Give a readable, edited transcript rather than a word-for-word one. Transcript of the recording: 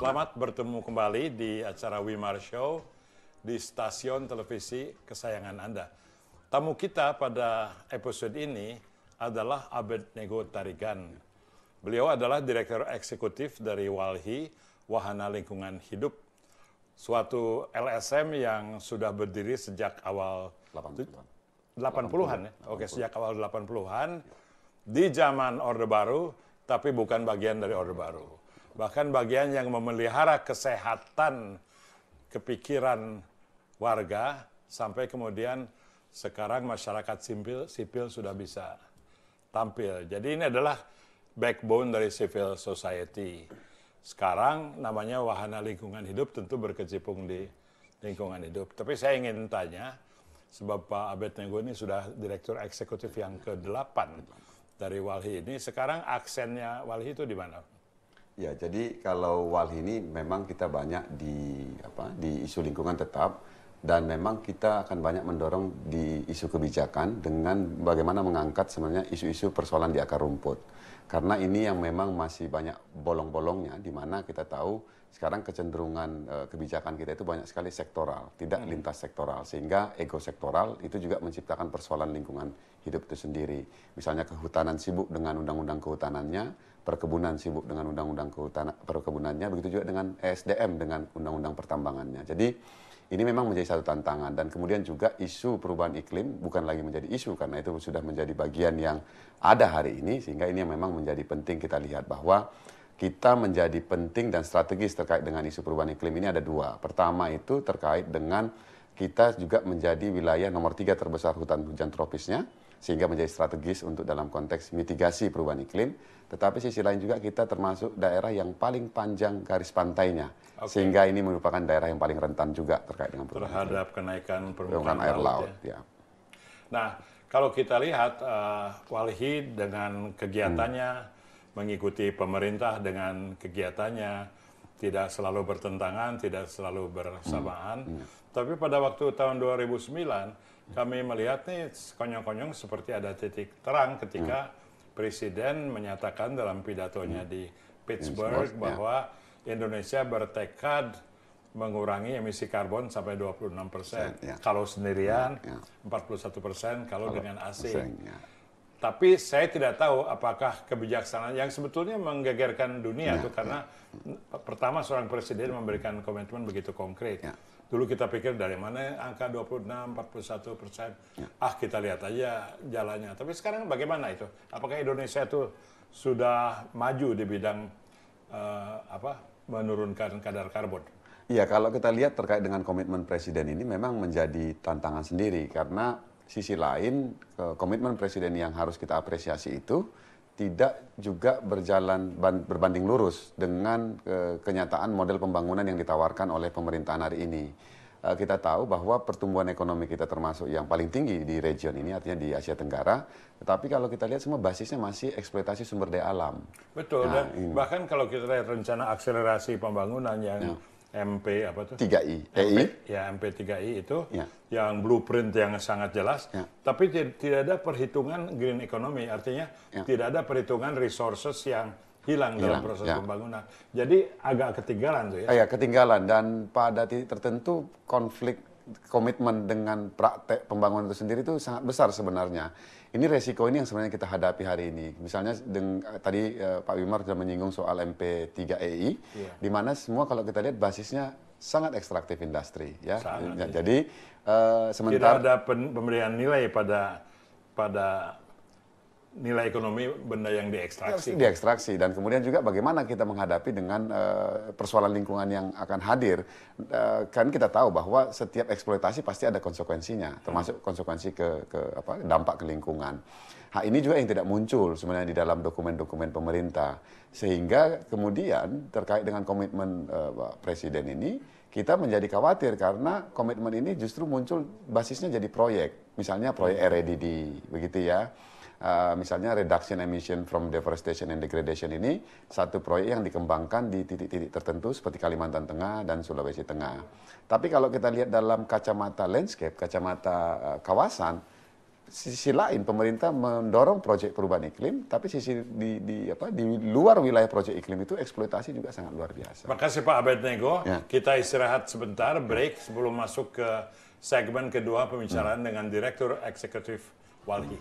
Selamat bertemu kembali di acara Wimar Show di stasiun televisi kesayangan Anda. Tamu kita pada episode ini adalah Abednego Tarigan. Beliau adalah Direktur Eksekutif dari WALHI, Wahana Lingkungan Hidup, suatu LSM yang sudah berdiri sejak awal 80-an ya? Oke, sejak awal 80-an, di zaman Orde Baru, tapi bukan bagian dari Orde Baru. Bahkan bagian yang memelihara kesehatan kepikiran warga, sampai kemudian sekarang masyarakat sipil sudah bisa tampil. Jadi ini adalah backbone dari civil society. Sekarang namanya Wahana Lingkungan Hidup, tentu berkecimpung di lingkungan hidup. Tapi saya ingin tanya, sebab Pak Abednego ini sudah Direktur Eksekutif yang ke-8 dari WALHI ini. Sekarang aksennya WALHI itu di mana? Ya, jadi kalau WALHI ini memang kita banyak di isu lingkungan tetap, dan memang kita akan banyak mendorong di isu kebijakan dengan bagaimana mengangkat sebenarnya isu-isu persoalan di akar rumput. Karena ini yang memang masih banyak bolong-bolongnya, di mana kita tahu sekarang kecenderungan kebijakan kita itu banyak sekali sektoral, tidak lintas sektoral, sehingga ego sektoral itu juga menciptakan persoalan lingkungan hidup itu sendiri. Misalnya kehutanan sibuk dengan undang-undang kehutanannya, perkebunan sibuk dengan undang-undang perkebunannya, begitu juga dengan ESDM dengan undang-undang pertambangannya. Jadi ini memang menjadi satu tantangan, dan kemudian juga isu perubahan iklim bukan lagi menjadi isu karena itu sudah menjadi bagian yang ada hari ini, sehingga ini yang memang menjadi penting kita lihat bahwa kita menjadi penting dan strategis terkait dengan isu perubahan iklim ini ada dua. Pertama itu terkait dengan kita juga menjadi wilayah nomor 3 terbesar hutan hujan tropisnya, sehingga menjadi strategis untuk dalam konteks mitigasi perubahan iklim. Tetapi sisi lain juga kita termasuk daerah yang paling panjang garis pantainya, sehingga ini merupakan daerah yang paling rentan juga terkait dengan terhadap kenaikan permukaan air laut. Ya. Nah, kalau kita lihat WALHI dengan kegiatannya, mengikuti pemerintah dengan kegiatannya, tidak selalu bertentangan, tidak selalu bersamaan. Tapi pada waktu tahun 2009, kami melihat nih konyong-konyong seperti ada titik terang ketika Presiden menyatakan dalam pidatonya di Pittsburgh bahwa Indonesia bertekad mengurangi emisi karbon sampai 26%. Kalau sendirian, 41% kalau dengan asing. Tapi saya tidak tahu apakah kebijaksanaan yang sebetulnya menggegerkan dunia itu karena pertama seorang presiden memberikan komitmen begitu konkret. Dulu kita pikir dari mana angka 26, 41%. Kita lihat aja jalannya. Tapi sekarang bagaimana itu? Apakah Indonesia itu sudah maju di bidang menurunkan kadar karbon? Iya, kalau kita lihat terkait dengan komitmen presiden ini memang menjadi tantangan sendiri, karena sisi lain komitmen presiden yang harus kita apresiasi itu tidak juga berbanding lurus dengan kenyataan model pembangunan yang ditawarkan oleh pemerintahan hari ini. Kita tahu bahwa pertumbuhan ekonomi kita termasuk yang paling tinggi di region ini, artinya di Asia Tenggara. Tetapi kalau kita lihat semua basisnya masih eksploitasi sumber daya alam. Betul, dan bahkan kalau kita lihat rencana akselerasi pembangunan yang MP apa tuh? 3I. EI. Ya, MP3I itu yang blueprint yang sangat jelas. Tapi tidak ada perhitungan green economy, artinya tidak ada perhitungan resources yang hilang dalam proses pembangunan. Jadi agak ketinggalan tuh ya. Iya, ketinggalan, dan pada titik tertentu konflik komitmen dengan praktek pembangunan itu sendiri itu sangat besar sebenarnya. Ini resiko ini yang sebenarnya kita hadapi hari ini. Misalnya tadi Pak Wimar sudah menyinggung soal MP3EI, di mana semua kalau kita lihat basisnya sangat ekstraktif industri, ya. Jadi sementara tidak ada pemberian nilai pada nilai ekonomi benda yang diekstraksi. Diekstraksi, dan kemudian juga bagaimana kita menghadapi dengan persoalan lingkungan yang akan hadir. Kan kita tahu bahwa setiap eksploitasi pasti ada konsekuensinya, termasuk konsekuensi dampak ke lingkungan. Ini juga yang tidak muncul sebenarnya di dalam dokumen-dokumen pemerintah, sehingga kemudian terkait dengan komitmen Presiden ini kita menjadi khawatir karena komitmen ini justru muncul basisnya jadi proyek, misalnya proyek REDD, begitu ya. Misalnya reduction emission from deforestation and degradation ini satu proyek yang dikembangkan di titik-titik tertentu seperti Kalimantan Tengah dan Sulawesi Tengah. Tapi kalau kita lihat dalam kacamata landscape, kacamata kawasan, sisi lain pemerintah mendorong proyek perubahan iklim, tapi sisi di luar wilayah proyek iklim itu eksploitasi juga sangat luar biasa. Makasih Pak Abednego. Ya. Kita istirahat sebentar, break sebelum masuk ke segmen kedua pembicaraan dengan Direktur Eksekutif Walhi.